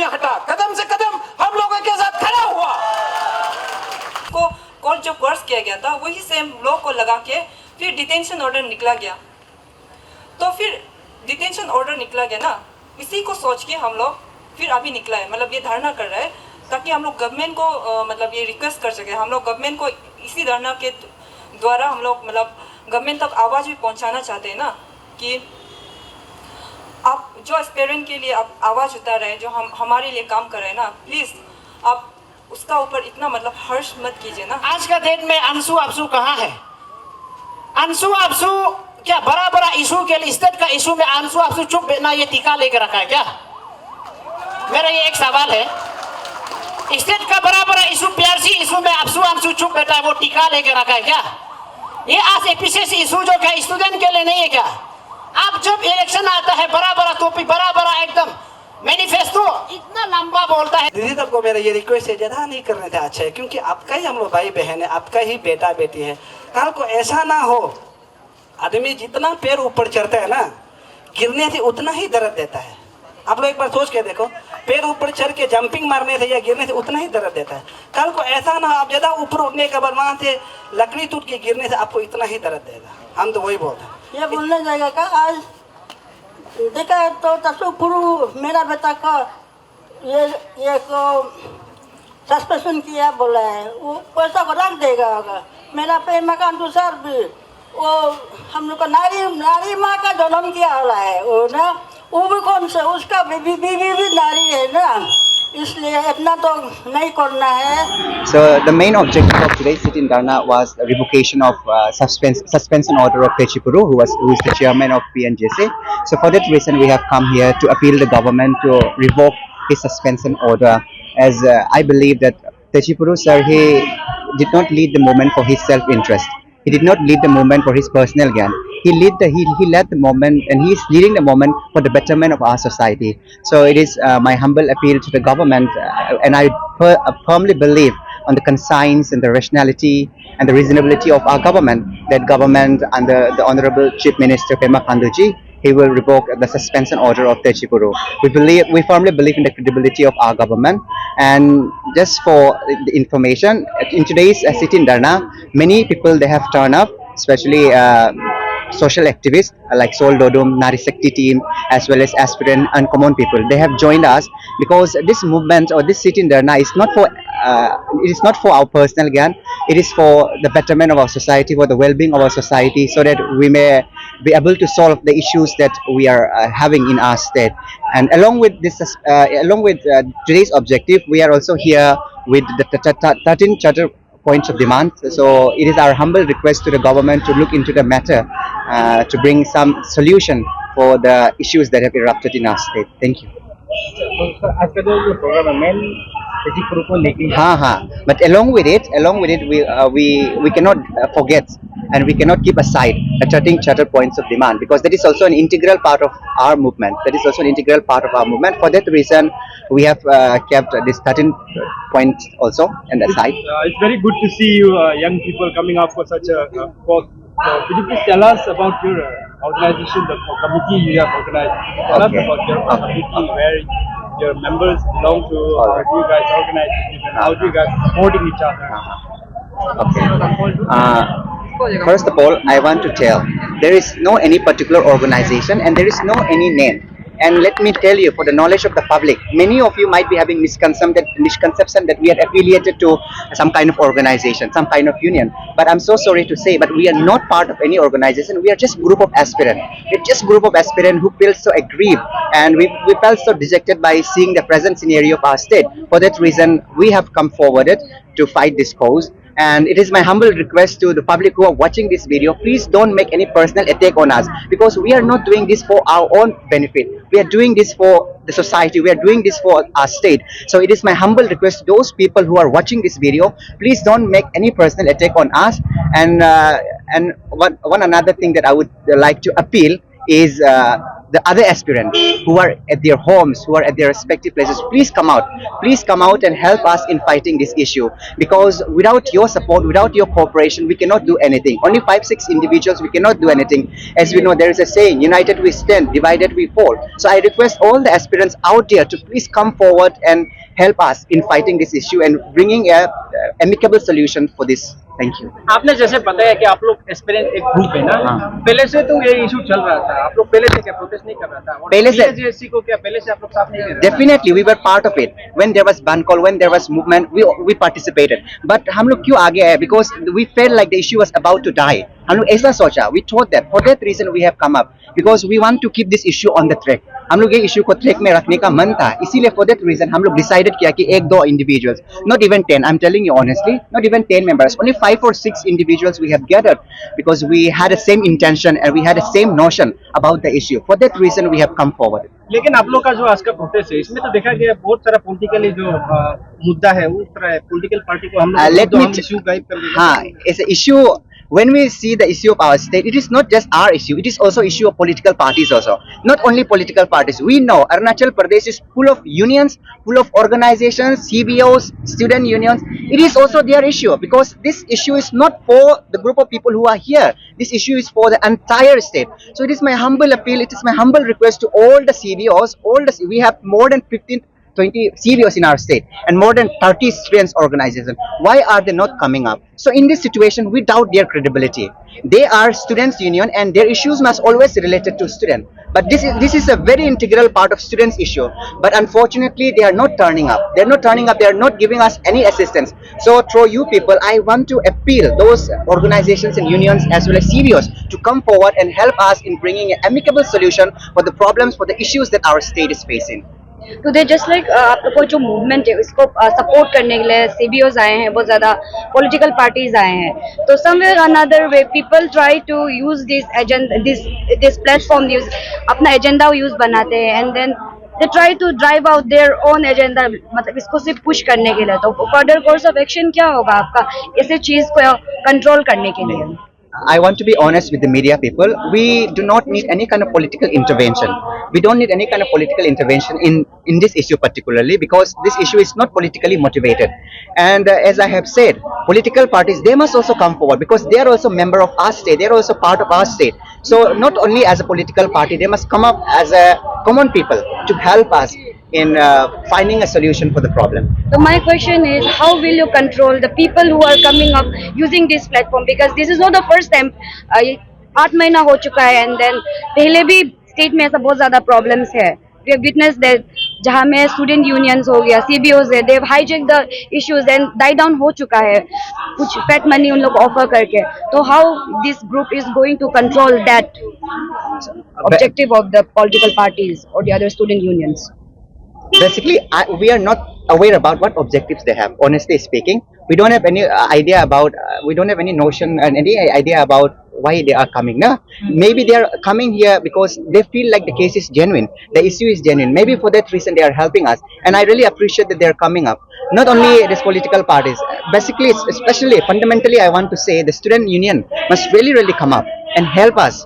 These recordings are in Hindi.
नहीं हटा, कदम से कदम हम लोगों के साथ खड़ा हुआ। को कॉल जो कोर्स किया गया था वही सेम लॉ को लगा के फिर डिटेंशन ऑर्डर निकला गया। तो फिर डिटेंशन ऑर्डर निकला गया ना, इसी को सोच के हम लोग फिर अभी निकला है, मतलब ये धरना कर रहा है ताकि हम लोग गवर्नमेंट को मतलब ये रिक्वेस्ट कर सके। हम लोग गवर्नमेंट को इसी धरना के द्वारा हम लोग मतलब गवर्नमेंट तक आवाज़ भी पहुंचाना चाहते हैं ना कि आप जो एस्पेरेंट के लिए आप आवाज़ उतार रहे हैं, जो हम हमारे लिए काम कर रहे हैं ना, प्लीज़ आप उसका ऊपर इतना मतलब हर्ष मत कीजिए ना। आज का डेट में अंशु आपसू कहाँ है? अंशु आपसू क्या बड़ा बड़ा इशू के लिए, स्टेट का इशू में अंशु आपसू चुप बैठना ये टीका लेकर रखा है क्या? मेरा ये एक सवाल है, स्टेट का बड़ा बड़ा इशू पीआरसी इशू में अंशु चुप बैठा है, वो टीका लेकर रखा है क्या? ये आज एपीसीसी इशू जो क्या स्टूडेंट के लिए नहीं है क्या? आप जब इलेक्शन आता है बड़ा बड़ा टॉपिक, बड़ा बड़ा एकदम मैनिफेस्टो इतना लंबा बोलता है। दीदी तक को मेरा ये रिक्वेस्ट है, ज़्यादा नहीं करने थे अच्छा है, क्योंकि आपका ही हम लोग भाई बहन है, आपका ही बेटा बेटी है। कल को ऐसा ना हो, आदमी जितना पैर ऊपर चढ़ता है ना, गिरने से उतना ही दर्द देता है। आप लोग एक बार सोच के देखो, पैर ऊपर चढ़ के जंपिंग मारने से या गिरने से उतना ही दर्द देता है। कल को ऐसा ना हो आप ज़्यादा ऊपर उठने के बाद वहाँ से लकड़ी टूट के गिरने से आपको इतना ही दर्द देगा। हम तो वही बोलते हैं। ये बोलने जाएगा का आज देखा तो तसु पुरु मेरा बेटा का ये को सस्पेंशन किया बोला है, वो पैसा को रख देगा होगा। मेरा पे मकान दूसर भी वो हम लोग का नारी माँ का जन्म किया वाला है वो ना, वो भी कौन सा उसका बीबी भी नारी है ना, इसलिए इतना तो नहीं करना है। So the main objective of today's sit-in Dharna was the revocation of suspension order of Techipuru, who is the chairman of PNJC. So for that reason, we have come here to appeal the government to revoke his suspension order, as I believe that Techipuru sir, he did not lead the movement for his self-interest. He did not lead the movement for his personal gain. He led the movement, and he is leading the movement for the betterment of our society. So it is my humble appeal to the government, and I firmly believe on the conscience and the rationality and the reasonability of our government, that government under the Honorable Chief Minister Pema Khanduji, he will revoke the suspension order of Techipuru. We firmly believe in the credibility of our government. And just for the information, in today's sit-in Dharna, many people they have turned up, especially social activists like Sol Dodum, Nari Shakti team, as well as aspirant uncommon people. They have joined us because this movement or this sit-in Dharna is not for it is not for our personal gain. It is for the betterment of our society, for the well-being of our society, so that we may be able to solve the issues that we are having in our state. And along with this, today's objective, we are also here with the 13 charter points of demand. So it is our humble request to the government to look into the matter to bring some solution for the issues that have erupted in our state. Thank you. आज का जो प्रोग्राम है मेन Techipuru को लेके, हाँ, but along with it, we cannot forget and we cannot keep aside the 13 charter points of demand, because that is also an integral part of our movement. For that reason, we have kept this 13 points also on the side. it's very good to see you young people coming up for such a cause. Could you please tell us about your organization, the committee you have organized? Tell us about your committee, where your members belong to, how do you guys organize it, and how do you guys supporting each other? Okay. First of all, I want to tell there is no any particular organization and there is no any name. And let me tell you, for the knowledge of the public, many of you might be having misconception that we are affiliated to some kind of organization, some kind of union. But I'm so sorry to say, but we are not part of any organization. We are just group of aspirants. We're just group of aspirants who feel so aggrieved, and we felt so dejected by seeing the present scenario of our state. For that reason, we have come forwarded to fight this cause. And it is my humble request to the public who are watching this video, please don't make any personal attack on us, because we are not doing this for our own benefit. We are doing this for the society. We are doing this for our state. So it is my humble request to those people who are watching this video, please don't make any personal attack on us. And one another thing that I would like to appeal is the other aspirants who are at their homes, who are at their respective places. Please come out. Please come out and help us in fighting this issue. Because without your support, without your cooperation, we cannot do anything. Only 5-6 individuals, we cannot do anything. As we know, there is a saying, united we stand, divided we fall. So I request all the aspirants out there to please come forward and help us in fighting this issue and bringing a amicable solution for this. Thank you. आपने जैसे बताया कि आप लोग एस्पिरेंट एक ग्रुप है ना, हाँ। पहले से तो ये इशू चल रहा था, आप लोग पहले से क्या प्रोटेस्ट नहीं कर रहा था? और पहले से- PNJSC को क्या पहले से आप लोग साथ नहीं दे रहे थे? Definitely, we were part of it. When there was ban call, when there was movement, we participated. But हम लोग क्यों आगे आए? Because we felt like the issue was about to die. हम लोग ऐसा सोचा. We thought that. For that reason, we have come up because we want to keep this issue on the track. हम लोग ये इशू को ट्रैक में रखने का मन था. इसीलिए for that reason हम लोग डिसाइडेड किया कि 1-2 individuals, not even 10. I'm telling you honestly, not even 10 members. Only 5 or 6 individuals we have gathered because we had the same intention and we had the same notion about the issue. For that reason, we have come forward. लेकिन आप लोग का जो आज का प्रोटेस्ट है, इसमें तो देखा गया बहुत सारा पॉलिटिकली जो मुद्दा है, उस तरह पॉलिटिकल पार्टी को हम Let लोग me इशू गाइड कर देंगे। हाँ, it's an issue. When we see the issue of our state, it is not just our issue, it is also issue of political parties also. Not only political parties. We know Arunachal Pradesh is full of unions, full of organizations, CBOs, student unions. It is also their issue because this issue is not for the group of people who are here. This issue is for the entire state. So it is my humble appeal, it is my humble request to all the CBOs, we have more than 15-20 CBOs in our state and more than 30 students organizations. Why are they not coming up? So in this situation, we doubt their credibility. They are students union and their issues must always be related to student. But this is a very integral part of students issue. But unfortunately, they are not turning up. They are not turning up. They are not giving us any assistance. So through you people, I want to appeal those organizations and unions as well as CBOs to come forward and help us in bringing an amicable solution for the problems, for the issues that our state is facing. Today just like आप लोग को जो मूवमेंट है उसको सपोर्ट करने के लिए सीबीओज आए हैं, बहुत ज़्यादा पॉलिटिकल पार्टीज आए हैं. तो somewhere another way people try to use this platform अपना एजेंडा यूज बनाते हैं and then they try to drive out their own agenda, मतलब इसको सिर्फ पुश करने के लिए. तो फर्दर कोर्स ऑफ एक्शन क्या होगा आपका ऐसे चीज़ को कंट्रोल करने के लिए? I want to be honest with the media people. We do not need any kind of political intervention. We don't need any kind of political intervention in this issue particularly because this issue is not politically motivated. And as I have said, political parties, they must also come forward because they are also member of our state. They are also part of our state. So not only as a political party, they must come up as a common people to help us in finding a solution for the problem. So my question is, how will you control the people who are coming up using this platform? Because this is not the first time. 8 महीना हो चुका है and then पहले भी स्टेट में ऐसा बहुत ज़्यादा प्रॉब्लम्स है. We have witnessed that जहाँ में स्टूडेंट यूनियंस हो गया, CBOs है, they have hijacked the issues and die down हो चुका है कुछ फैट मनी उन लोग ऑफर करके. तो how this group is going to control that objective of the political parties or the other student unions? Basically, we are not aware about what objectives they have. Honestly speaking, we don't have any idea about. We don't have any notion and any idea about why they are coming. No? Maybe they are coming here because they feel like the case is genuine, the issue is genuine. Maybe for that reason they are helping us, and I really appreciate that they are coming up. Not only these political parties, basically, especially fundamentally, I want to say the student union must really come up and help us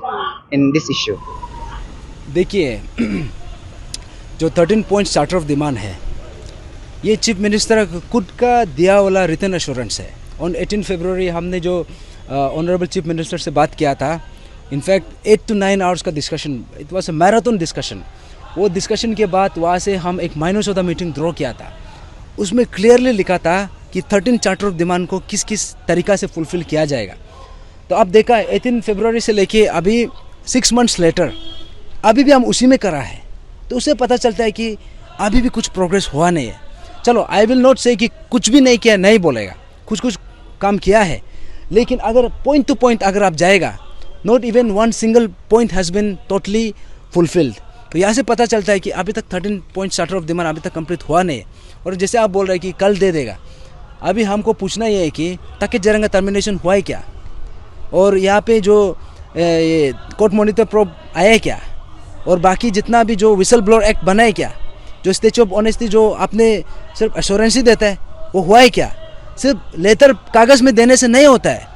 in this issue. देखिए, जो 13 पॉइंट चार्टर ऑफ डिमांड है, ये चीफ मिनिस्टर खुद का दिया वाला रिटन एश्योरेंस है. ऑन 18 फरवरी हमने जो ऑनरेबल चीफ मिनिस्टर से बात किया था, इनफैक्ट 8 to 9 आवर्स का discussion, it was a marathon discussion. वो डिस्कशन के बाद वहाँ से हम एक minus of the meeting draw किया था. उसमें क्लियरली लिखा था कि 13 चार्टर ऑफ डिमांड को किस किस तरीक़ा से फुलफ़िल किया जाएगा. तो अब देखा 18 फरवरी से लेके अभी 6 months लेटर अभी भी हम उसी में करा है. तो उससे पता चलता है कि अभी भी कुछ प्रोग्रेस हुआ नहीं है. चलो, आई विल नॉट से कि कुछ भी नहीं किया नहीं बोलेगा, कुछ काम किया है, लेकिन अगर पॉइंट टू पॉइंट अगर आप जाएगा, not even one single point has been totally fulfilled. तो यहाँ से पता चलता है कि अभी तक 13 पॉइंट चार्टर ऑफ डिमांड अभी तक कंप्लीट हुआ नहीं है. और जैसे आप बोल रहे हैं कि कल दे देगा, अभी हमको पूछना ये है कि ताकि जरंगा टर्मिनेशन हुआ है क्या, और यहाँ पे जो कोर्ट मॉनिटर प्रोब आया है क्या, और बाकी जितना भी जो विसल ब्लोअर एक्ट बना है क्या, जो स्टेचू ऑफ ऑनेस्टी जो आपने सिर्फ एश्योरेंस ही देता है वो हुआ है क्या, सिर्फ लेटर कागज़ में देने से नहीं होता है.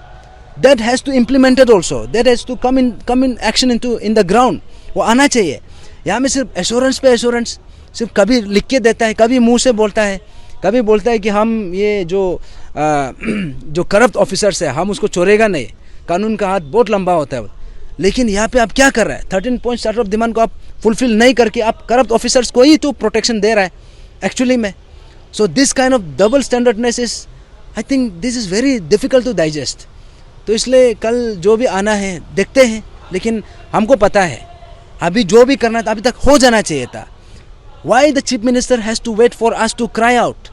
That has to implemented also, that has to come in action in the ground. वो आना चाहिए। यहाँ में सिर्फ एश्योरेंस पे एश्योरेंस, सिर्फ कभी लिख के देता है, कभी मुंह से बोलता है, कभी बोलता है कि हम ये जो करप्ट ऑफिसर्स है हम उसको छोड़ेगा नहीं, कानून का हाथ बहुत लंबा होता है। लेकिन यहाँ पे आप क्या कर रहा है, 13 पॉइंट चार्टर ऑफ डिमांड को आप फुलफिल नहीं करके आप करप्ट ऑफिसर्स को ही तो प्रोटेक्शन दे रहा है एक्चुअली में। So this kind of double standardness is, I think this is very difficult to digest. तो इसलिए कल जो भी आना है देखते हैं, लेकिन हमको पता है अभी जो भी करना था अभी तक हो जाना चाहिए था। Why the chief minister has to wait for us to cry out?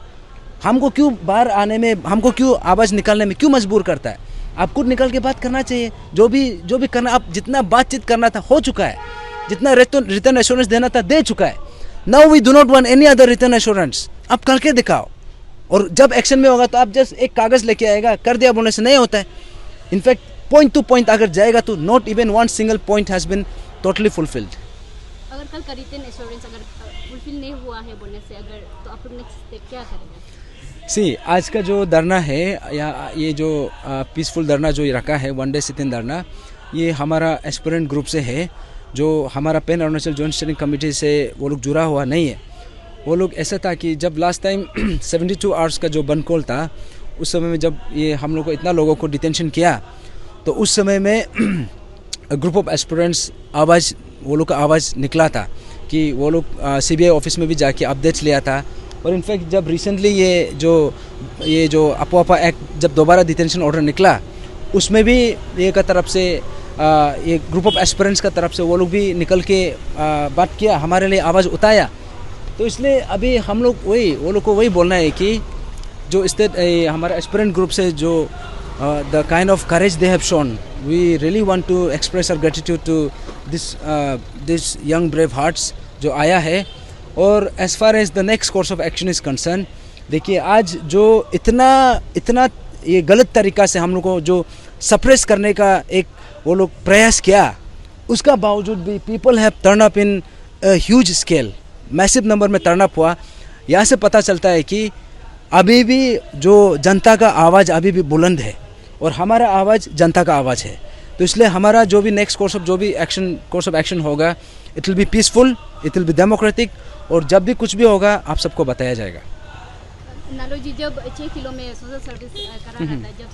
हमको क्यों बाहर आने में, हमको क्यों आवाज़ निकालने में क्यों मजबूर करता है? आप खुद निकल के बात करना चाहिए। जो भी करना, आप जितना बातचीत करना था हो चुका है, जितना रिटर्न एश्योरेंस देना था दे चुका है। Now we do not want any other return assurance. आप करके दिखाओ, और जब एक्शन में होगा तो आप जस्ट एक कागज़ लेके आएगा, कर दिया बोलने से नहीं होता है। इनफैक्ट पॉइंट टू पॉइंट अगर जाएगा तो not even one single point has been totally fulfilled. अगर कल का रिटर्न एश्योरेंस अगर फुलफिल नहीं हुआ है बोलने से, अगर तो आप लोग नेक्स्ट स्टेप क्या करेंगे? सी, आज का जो धरना है या ये जो पीसफुल धरना जो रखा है, 1 डे सिटिंग धरना, ये हमारा एस्पिरेंट ग्रुप से है, जो हमारा pan Arunachal joint steering committee से वो लोग जुड़ा हुआ नहीं है। वो लोग ऐसा था कि जब लास्ट टाइम 72 आवर्स का जो बंद कॉल था, उस समय में जब ये हम लोग को इतना लोगों को डिटेंशन किया, तो उस समय में ग्रुप ऑफ एस्पिरेंट्स आवाज़, वो लोग का आवाज़ निकला था कि वो लोग CBI ऑफिस में भी जाके अपडेट्स लिया था। और इनफैक्ट जब रिसेंटली ये जो अपोपा एक्ट जब दोबारा डिटेंशन ऑर्डर निकला, उसमें भी ये का तरफ से ये ग्रुप ऑफ एस्पिरेंट्स का तरफ से वो लोग भी निकल के बात किया, हमारे लिए आवाज़ उठाया। तो इसलिए अभी हम लोग वो लोग को वही बोलना है कि जो स्टेट हमारा एस्पिरेंट ग्रुप से जो the kind of courage they have shown, we really want to express our gratitude to this young brave hearts जो आया है। और as far as the next course of action is concern, देखिए आज जो इतना ये गलत तरीक़ा से हम लोग को जो सप्रेस करने का एक वो लोग प्रयास किया, उसका बावजूद भी people have turn up in huge scale, massive number में टर्न अप हुआ। यहाँ से पता चलता है कि अभी भी जो जनता का आवाज़ अभी भी बुलंद है, और हमारा आवाज़ जनता का आवाज़ है। तो इसलिए हमारा जो भी नेक्स्ट कोर्स ऑफ एक्शन होगा, it will be peaceful, it will be democratic, और जब भी कुछ भी होगा आप सबको बताया जाएगा। नालो जी, जब 6 किलो में सोशल सर्विस करा रहा था, जब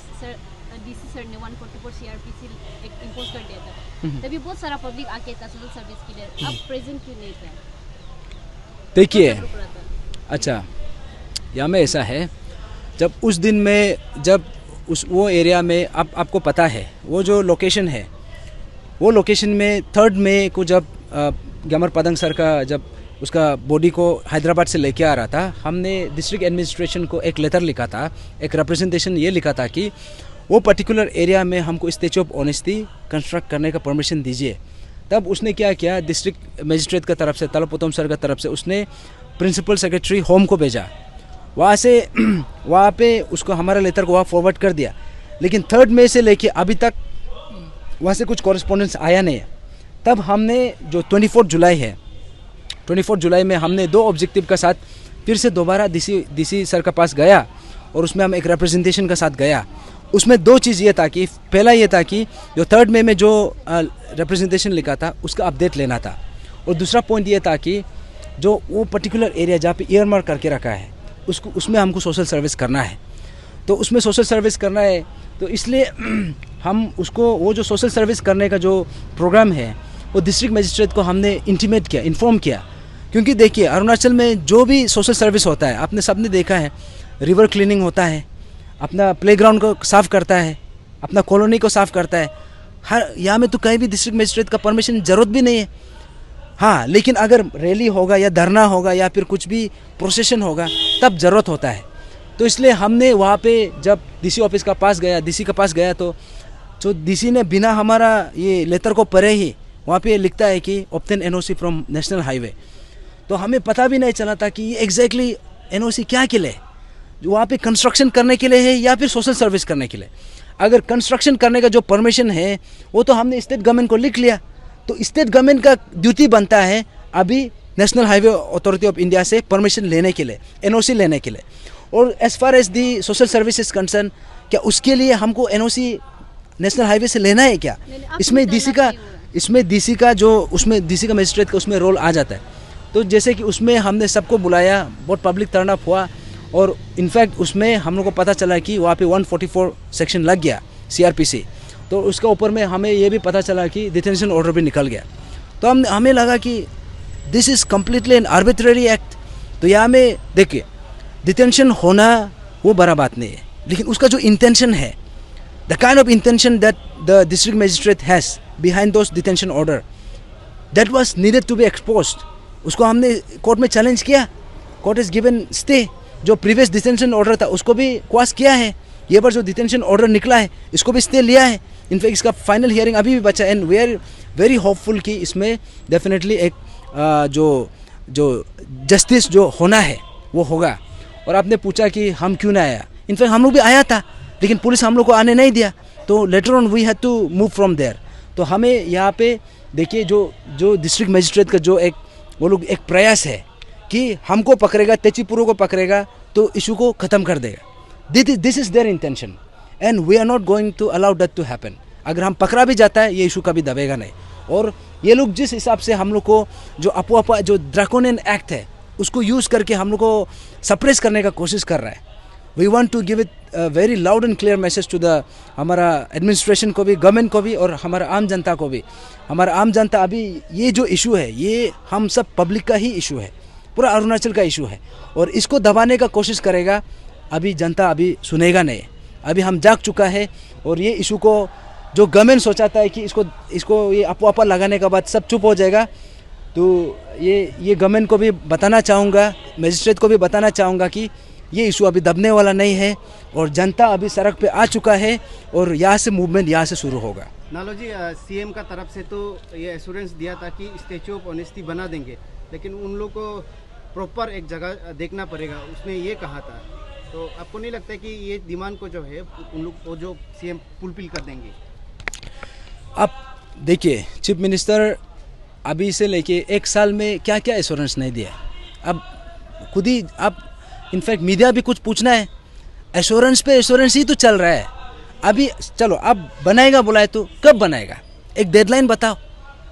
DC सर ने 144 CRPC एक्ट इम्पोज कर दिया था, तभी बहुत सारा पब्लिक आके था सोशल सर्विस के लिए। अब प्रेजेंट क्यों नहीं था? देखिए, अच्छा यहाँ में ऐसा है, जब उस दिन में जब वो एरिया में आपको पता है वो जो लोकेशन है, वो लोकेशन में 3 मई को जब ग्यामर पदंग सर का जब उसका बॉडी को हैदराबाद से लेके आ रहा था, हमने डिस्ट्रिक्ट एडमिनिस्ट्रेशन को एक लेटर लिखा था, एक रिप्रेजेंटेशन ये लिखा था कि वो पर्टिकुलर एरिया में हमको स्टैच्यू ऑफ ऑनेस्टी कंस्ट्रक्ट करने का परमिशन दीजिए। तब उसने क्या किया, डिस्ट्रिक्ट मजिस्ट्रेट का तरफ से, तलपोतम सर का तरफ से उसने प्रिंसिपल सेक्रेटरी होम को भेजा, वहाँ पे उसको हमारा लेटर को वहाँ फॉरवर्ड कर दिया। लेकिन 3 मई से लेके अभी तक वहाँ से कुछ कॉरेस्पॉन्डेंस आया नहीं है। तब हमने जो 24 जुलाई है, 24 जुलाई में हमने 2 ऑब्जेक्टिव का साथ फिर से दोबारा DC सर का पास गया, और उसमें हम एक रिप्रेजेंटेशन का साथ गया। उसमें 2 चीज़ ये था कि पहला ये था कि जो 3 मई में जो रिप्रेजेंटेशन लिखा था उसका अपडेट लेना था, और दूसरा पॉइंट ये था कि जो वो पर्टिकुलर एरिया जहाँ पे ईयर मार्क करके रखा है उसमें हमको सोशल सर्विस करना है। तो उसमें सोशल सर्विस करना है, तो इसलिए हम उसको वो जो सोशल सर्विस करने का जो प्रोग्राम है वो डिस्ट्रिक्ट मजिस्ट्रेट को हमने इंटीमेट किया, इन्फॉर्म किया। क्योंकि देखिए अरुणाचल में जो भी सोशल सर्विस होता है, आपने सबने देखा है, रिवर क्लीनिंग होता है, अपना प्लेग्राउंड को साफ़ करता है, अपना कॉलोनी को साफ़ करता है, हर यहाँ में तो कहीं भी डिस्ट्रिक्ट मजिस्ट्रेट का परमिशन ज़रूरत भी नहीं है। हाँ, लेकिन अगर रैली होगा या धरना होगा या फिर कुछ भी प्रोसेशन होगा तब ज़रूरत होता है। तो इसलिए हमने वहाँ पे जब DC ऑफिस का पास गया, DC का पास गया, तो जो DC ने बिना हमारा ये लेटर को पढ़े ही वहाँ पे लिखता है कि obtain NOC from national highway. तो हमें पता भी नहीं चला था कि ये एग्जैक्टली NOC क्या के लिए, वहाँ पे कंस्ट्रक्शन करने के लिए है या फिर सोशल सर्विस करने के लिए। अगर कंस्ट्रक्शन करने का जो परमिशन है वो तो हमने स्टेट गवर्नमेंट को लिख लिया, तो स्टेट गवर्नमेंट का ड्यूटी बनता है अभी national highway authority of India से परमिशन लेने के लिए, NOC लेने के लिए। और as far as the social services concern, क्या उसके लिए हमको NOC नेशनल हाईवे से लेना है क्या? इसमें DC का इसमें डीसी का जो उसमें डीसी का मजिस्ट्रेट का उसमें रोल आ जाता है। तो जैसे कि उसमें हमने सबको बुलाया, बहुत पब्लिक टर्न अप हुआ और इनफैक्ट उसमें हम लोग को पता चला कि वहाँ पे 144 सेक्शन लग गया CRPC। तो उसके ऊपर में हमें ये भी पता चला कि डिटेंशन ऑर्डर भी निकल गया। तो हमें लगा कि this is completely an arbitrary act. तो यहाँ में देखिए डिटेंशन होना वो बड़ा बात नहीं है, लेकिन उसका जो इंटेंशन है, the kind of intention that the district magistrate has behind those detention order, that was needed to be exposed. उसको हमने कोर्ट में चैलेंज किया, कोर्ट इज़ गिवन स्टे। जो प्रीवियस डिटेंशन ऑर्डर था उसको भी क्वाश किया है, ये बार जो डिटेंशन ऑर्डर निकला है इसको भी स्टे लिया है। इनफैक्ट इसका फाइनल हियरिंग अभी भी बचा है and we are very hopeful कि इसमें डेफिनेटली एक जो जस्टिस जो होना है वो होगा। और आपने पूछा कि हम क्यों ना आया, इनफैक्ट हम लोग भी आया था लेकिन पुलिस हम लोग को आने नहीं दिया, तो later on we had to move from there. तो हमें यहाँ पे देखिए जो डिस्ट्रिक्ट मजिस्ट्रेट का जो एक वो लोग एक प्रयास है कि हमको पकड़ेगा, तेचीपुरो को पकड़ेगा तो इशू को ख़त्म कर देगा। This is their intention and we are not going to allow that to happen. अगर हम पकड़ा भी जाता है ये इशू कभी दबेगा नहीं। और ये लोग जिस हिसाब से हम लोग को जो अपोआ जो ड्रैकोनियन एक्ट है उसको यूज़ करके हम लोग को सप्रेस करने का कोशिश कर रहा है। We want to give it very loud and clear message to the हमारा एडमिनिस्ट्रेशन को भी, गवर्नमेंट को भी और हमारा आम जनता को भी। हमारा आम जनता अभी ये जो इशू है ये हम सब पब्लिक का ही इशू है, पूरा अरुणाचल का इशू है और इसको दबाने का कोशिश करेगा। अभी जनता अभी सुनेगा नहीं, अभी हम जाग चुका है। और ये इशू को जो गवर्नमेंट सोचाता है कि इसको ये अपोआ लगाने के बाद सब चुप हो जाएगा, तो ये गवर्नमेंट को भी बताना चाहूँगा, मजिस्ट्रेट को भी बताना चाहूँगा कि ये इशू अभी दबने वाला नहीं है और जनता अभी सड़क पे आ चुका है और यहाँ से मूवमेंट यहाँ से शुरू होगा। नालोजी, CM का तरफ से तो ये एश्योरेंस दिया था कि स्टैचू ऑफ ऑनेस्टी बना देंगे, लेकिन उन लोग को प्रॉपर एक जगह देखना पड़ेगा, उसने ये कहा था। तो आपको नहीं लगता है कि ये डिमांड को जो है उन लोग को जो CM फुलफिल कर देंगे? अब देखिए चीफ मिनिस्टर अभी से लेके 1 साल में क्या क्या एश्योरेंस नहीं दिया। अब खुद ही आप इनफैक्ट मीडिया भी कुछ पूछना है, एश्योरेंस पे एश्योरेंस ही तो चल रहा है। अभी चलो अब बनाएगा बोला है तो कब बनाएगा, एक डेडलाइन बताओ।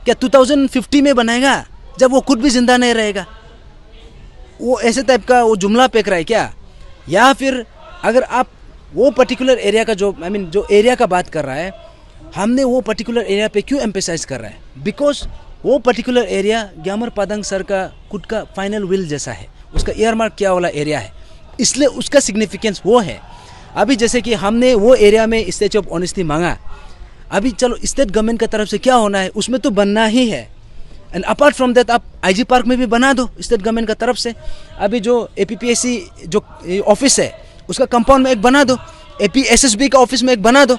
क्या 2050 में बनाएगा जब वो खुद भी जिंदा नहीं रहेगा? वो ऐसे टाइप का वो जुमला फेंक रहा है क्या? या फिर अगर आप वो पर्टिकुलर एरिया का जो जो एरिया का बात कर रहा है, हमने वो पर्टिकुलर एरिया पे क्यों एम्फेसाइज कर रहा है? बिकॉज वो पर्टिकुलर एरिया ग्यामर पादंग सर का खुद का फाइनल विल जैसा है, उसका ईयरमार्क किया वाला एरिया है, इसलिए उसका सिग्निफिकेंस वो है। अभी जैसे कि हमने वो एरिया में स्टैचू ऑफ ऑनेस्टी मांगा, अभी चलो स्टेट गवर्नमेंट की तरफ से क्या होना है उसमें तो बनना ही है। एंड अपार्ट फ्रॉम दैट आप IG पार्क में भी बना दो स्टेट गवर्नमेंट की तरफ से। अभी जो APPSC जो ऑफिस है उसका कंपाउंड में एक बना दो, APSSB का ऑफिस में एक बना दो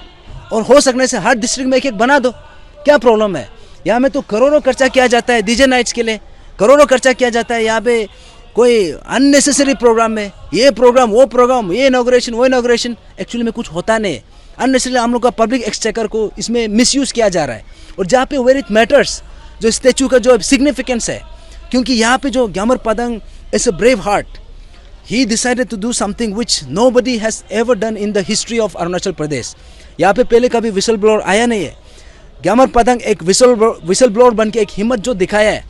और हो सकने से हर डिस्ट्रिक्ट में एक बना दो। क्या प्रॉब्लम है? यहाँ में तो करोड़ों खर्चा किया जाता है DJ नाइट्स के लिए, करोड़ों खर्चा किया जाता है यहाँ पे कोई अननेसेसरी प्रोग्राम में, ये प्रोग्राम वो प्रोग्राम, ये इनॉग्रेशन वो इनॉग्रेशन, एक्चुअली में कुछ होता नहीं है। अननेसेसरी हम लोग का पब्लिक एक्सचेकर को इसमें मिसयूज़ किया जा रहा है। और जहाँ पे वेर इट मैटर्स, जो स्टैचू का जो सिग्निफिकेंस है, क्योंकि यहाँ पे जो Gyamar Padang is a brave heart, he decided to do something which nobody has ever done in the history of Arunachal Pradesh. यहाँ पे पहले कभी विसल ब्लोअर आया नहीं है। ग्यामर पादंग एक विसल ब्लोअर बन के एक हिम्मत जो दिखाया है,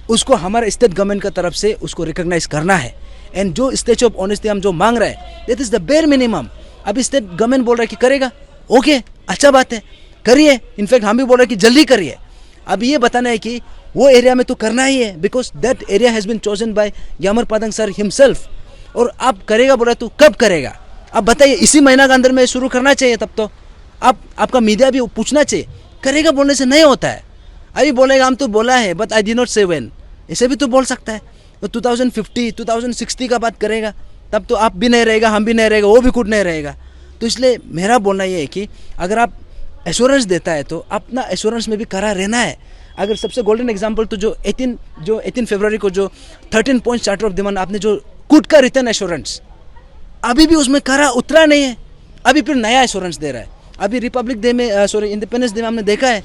उसको हमारे स्टेट गवर्नमेंट की तरफ से उसको रिकॉग्नाइज करना है। एंड जो स्टैचू ऑफ ऑनेस्टी हम जो मांग रहे हैं, that is the bare minimum. अभी स्टेट गवर्नमेंट बोल रहा है कि करेगा, ओके अच्छा बात है, करिए। इनफैक्ट हम भी बोल रहे हैं कि जल्दी करिए। अब ये बताना है कि वो एरिया में तो करना ही है, because that area has been chosen by Gyamar Padang sir himself. और आप करेगा बोला तो कब करेगा? आप बताइए, इसी महीना के अंदर में शुरू करना चाहिए, तब तो आपका मीडिया भी पूछना चाहिए। करेगा बोलने से नहीं होता है। अभी बोलेगा हम तो बोला है बट आई डिड नॉट से व्हेन, ऐसे भी तो बोल सकता है। तो 2050 2060 का बात करेगा, तब तो आप भी नहीं रहेगा, हम भी नहीं रहेगा, वो भी खुद नहीं रहेगा। तो इसलिए मेरा बोलना ये है कि अगर आप एश्योरेंस देता है तो अपना एश्योरेंस में भी करा रहना है। अगर सबसे गोल्डन एग्जांपल तो जो 18 फरवरी को जो 13 पॉइंट चार्टर ऑफ डिमांड आपने जो खुद का रिटर्न एश्योरेंस, अभी भी उसमें करा उतरा नहीं है, अभी फिर नया एश्योरेंस दे रहा है। अभी रिपब्लिक डे में इंडिपेंडेंस डे में हमने देखा है,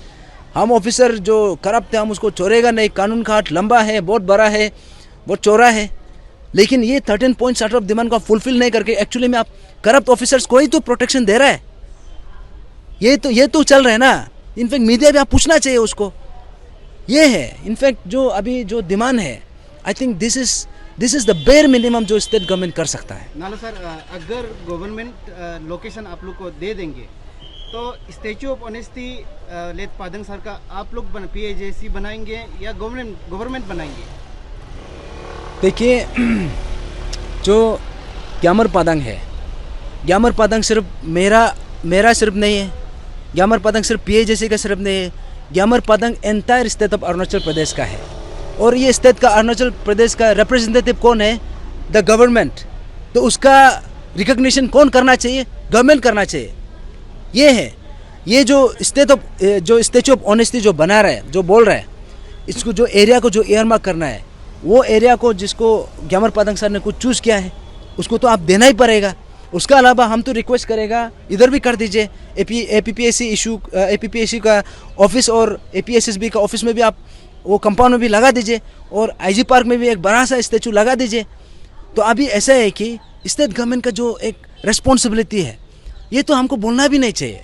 हम ऑफिसर जो करप्ट थे हम उसको छोड़ेगा नहीं, कानून का हाथ लंबा है, बहुत बड़ा है, बहुत चौड़ा है। लेकिन ये 13 पॉइंट चार्टर ऑफ डिमांड को फुलफिल नहीं करके एक्चुअली में आप करप्ट ऑफिसर्स को ही तो प्रोटेक्शन दे रहा है। ये तो चल रहा है ना। इनफैक्ट मीडिया भी आप पूछना चाहिए उसको ये है इनफैक्ट जो अभी जो डिमांड है, I think this is the bare minimum जो स्टेट गवर्नमेंट कर सकता है। नालो सर, अगर गवर्नमेंट लोकेशन आप लोग को दे देंगे तो statue of honesty late Padang sir का आप लोग PAJC बनाएंगे या गवर्नमेंट बनाएंगे? देखिए, जो ग्यामर पादंग है, ग्यामर पादंग सिर्फ मेरा सिर्फ नहीं है, ग्यामर पादंग सिर्फ PAJC का सिर्फ नहीं है, Gyamar Padang entire state of Arunachal Pradesh का है। और ये स्टेट का अरुणाचल प्रदेश का रिप्रेजेंटेटिव कौन है? The government. तो उसका रिकग्निशन कौन करना चाहिए? गवर्नमेंट करना चाहिए। ये है, ये जो स्टैचू ऑफ ऑनेस्टी जो बना रहा है, जो बोल रहा है, इसको जो एरिया को जो एयरमार्क करना है, वो एरिया को जिसको ग्यामर पादंग सर ने कुछ चूज़ किया है उसको तो आप देना ही पड़ेगा। उसके अलावा हम तो रिक्वेस्ट करेगा इधर भी कर दीजिए, APPSC का ऑफिस और APSSB का ऑफिस में भी आप वो कंपाउंड में भी लगा दीजिए, और IG पार्क में भी एक बड़ा सा स्टैचू लगा दीजिए। तो अभी ऐसा है कि स्टेट गवर्नमेंट का जो एक रिस्पॉन्सिबिलिटी है, ये तो हमको बोलना भी नहीं चाहिए।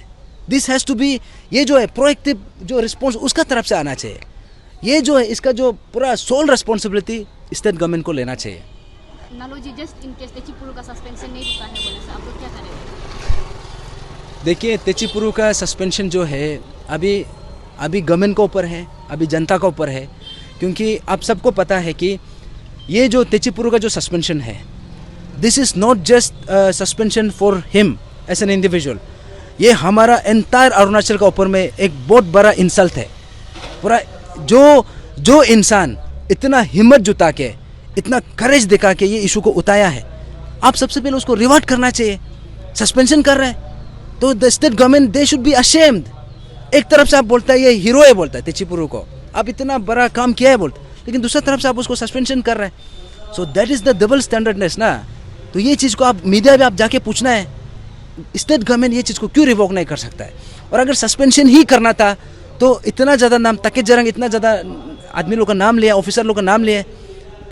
दिस हैज़ टू बी, ये जो है प्रोएक्टिव जो रिस्पॉन्स उसका तरफ से आना चाहिए। ये जो है इसका जो पूरा सोल रिस्पॉन्सिबिलिटी स्टेट गवर्नमेंट को लेना चाहिए। नालो जी, जस्ट इन केस तेचीपुरु का सस्पेंशन नहीं रुका है बोले से आप लोग क्या करेंगे? देखिए, तेचीपुरु का सस्पेंशन जो है अभी गवर्नमेंट के ऊपर है, अभी जनता के ऊपर है, क्योंकि आप सबको पता है कि ये जो तेचीपुरु का जो सस्पेंशन है, this is not just suspension for him as an individual, ये हमारा एंटायर अरुणाचल के ऊपर में एक बहुत बड़ा इंसल्ट है। पूरा जो इंसान इतना हिम्मत जुटा के, इतना करेज दिखा के ये इशू को उठाया है, आप सबसे पहले उसको रिवार्ड करना चाहिए। सस्पेंशन कर रहे हैं तो the state government they should be ashamed. एक तरफ से आप बोलता है ये हीरो है, बोलता है तेचीपुरु को, आप इतना बड़ा काम किया है बोलते, लेकिन दूसरी तरफ से आप उसको सस्पेंशन कर रहे हैं। So that is the double standardness ना। तो ये चीज़ को आप मीडिया में आप जाके पूछना है, स्टेट गवर्नमेंट ये चीज़ को क्यों रिवोक नहीं कर सकता है? और अगर सस्पेंशन ही करना था तो इतना ज़्यादा नाम तकेत जरंग, इतना ज़्यादा आदमी लोग का नाम लिया, ऑफिसर लोग का नाम लिया,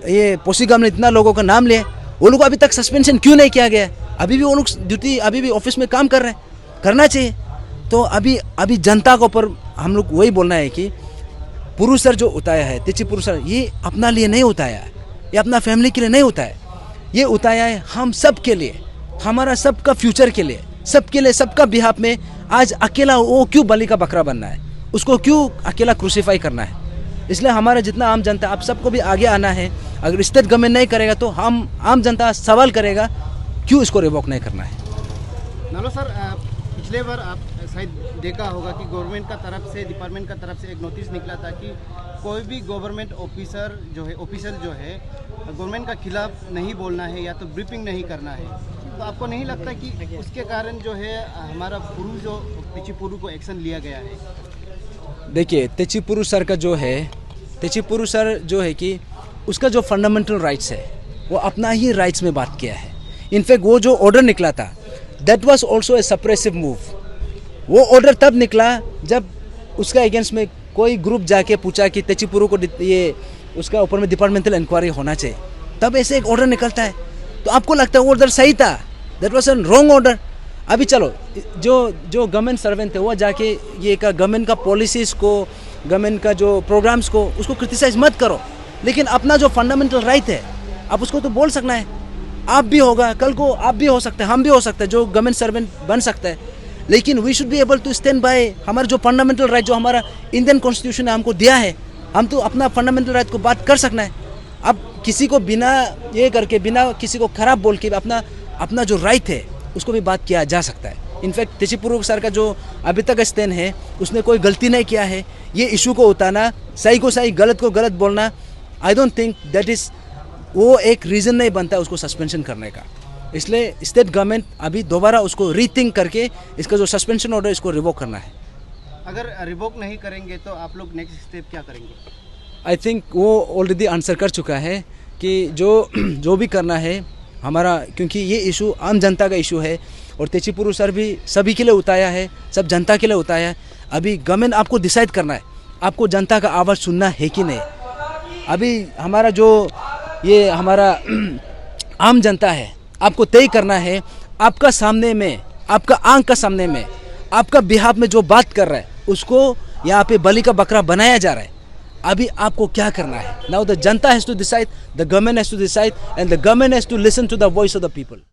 ये पोसीगाम ने इतना लोगों का नाम लिया, वो लोग अभी तक सस्पेंशन क्यों नहीं किया गया? अभी भी वो लोग ड्यूटी, अभी भी ऑफिस में काम कर रहे हैं, करना चाहिए। तो अभी जनता के ऊपर हम लोग वही बोलना है कि पुरुष सर जो उताया है, तेचीपुरु सर, ये अपना लिए नहीं उताया है, ये अपना फैमिली के लिए नहीं उताया, ये उताया है हम सब के लिए, हमारा सबका फ्यूचर के लिए, सबका बिहाफ में। आज अकेला वो क्यों बलि का बकरा बनना है? उसको क्यों अकेला क्रूसीफाई करना है? इसलिए हमारा जितना आम जनता, आप सबको भी आगे आना है। अगर स्टेट गवर्नमेंट नहीं करेगा तो हम आम जनता सवाल करेगा क्यों इसको रिवोक नहीं करना है। नालो सर, पिछले बार आप शायद देखा होगा कि गवर्नमेंट का तरफ से, डिपार्टमेंट का तरफ से एक नोटिस निकला था कि कोई भी गवर्नमेंट ऑफिसर जो है गवर्नमेंट का खिलाफ नहीं बोलना है या तो ब्रीफिंग नहीं करना है। तो आपको नहीं लगता कि उसके कारण जो है हमारा तेचीपुरु को एक्शन लिया गया है? देखिए, तेचीपुरु सर का जो है, तेचीपुरु सर जो है कि उसका जो फंडामेंटल राइट्स है वो अपना ही राइट्स में बात किया है। इनफैक्ट वो जो ऑर्डर निकला था, that was also a suppressive move. वो ऑर्डर तब निकला जब उसका अगेंस्ट में कोई ग्रुप जाके पूछा कि तेचीपुरु को ये उसका ऊपर में डिपार्टमेंटल इंक्वायरी होना चाहिए, तब ऐसे एक ऑर्डर निकलता है। तो आपको लगता है वो ऑर्डर सही था? That was an wrong order. अभी चलो, जो गवर्नमेंट सर्वेंट है वो जाके ये का गवर्नमेंट का पॉलिसीज़ को, गवर्नमेंट का जो प्रोग्राम्स को, उसको क्रिटिसाइज मत करो, लेकिन अपना जो फंडामेंटल राइट है आप उसको तो बोल सकना है। आप भी होगा, कल को आप भी हो सकते हैं, हम भी हो सकते हैं, जो गवर्नमेंट सर्वेंट बन सकता है, लेकिन we should be able to stand by हमारा जो फंडामेंटल राइट जो हमारा इंडियन कॉन्स्टिट्यूशन ने हमको दिया है, हम तो अपना फंडामेंटल राइट को बात कर सकना है। अब किसी को बिना ये करके, बिना किसी को खराब बोल के अपना जो राइट है उसको भी बात किया जा सकता है। इनफैक्ट तेचीपुरु सर का जो अभी तक स्टैंड है, उसने कोई गलती नहीं किया है। ये इशू को उतारना, सही को सही, गलत को गलत बोलना, I don't think that is वो एक रीज़न नहीं बनता उसको सस्पेंशन करने का। इसलिए स्टेट गवर्नमेंट अभी दोबारा उसको रीथिंक करके इसका जो सस्पेंशन ऑर्डर इसको रिवोक करना है। अगर रिवोक नहीं करेंगे तो आप लोग नेक्स्ट स्टेप क्या करेंगे? आई थिंक वो ऑलरेडी आंसर कर चुका है कि जो भी करना है हमारा, क्योंकि ये इशू आम जनता का इशू है और तेचीपुरु सर भी सभी के लिए उताया है, सब जनता के लिए उताया है। अभी गवर्नमेंट आपको डिसाइड करना है, आपको जनता का आवाज़ सुनना है कि नहीं। अभी हमारा जो ये हमारा आम जनता है, आपको तय करना है, आपका सामने में, आपका आंख का सामने में, आपका बिहाफ में जो बात कर रहा है उसको यहाँ पे बलि का बकरा बनाया जा रहा है। अभी आपको क्या करना है? नाउ द जनता has to decide, the government has to decide, and the government has to listen to the voice of the people.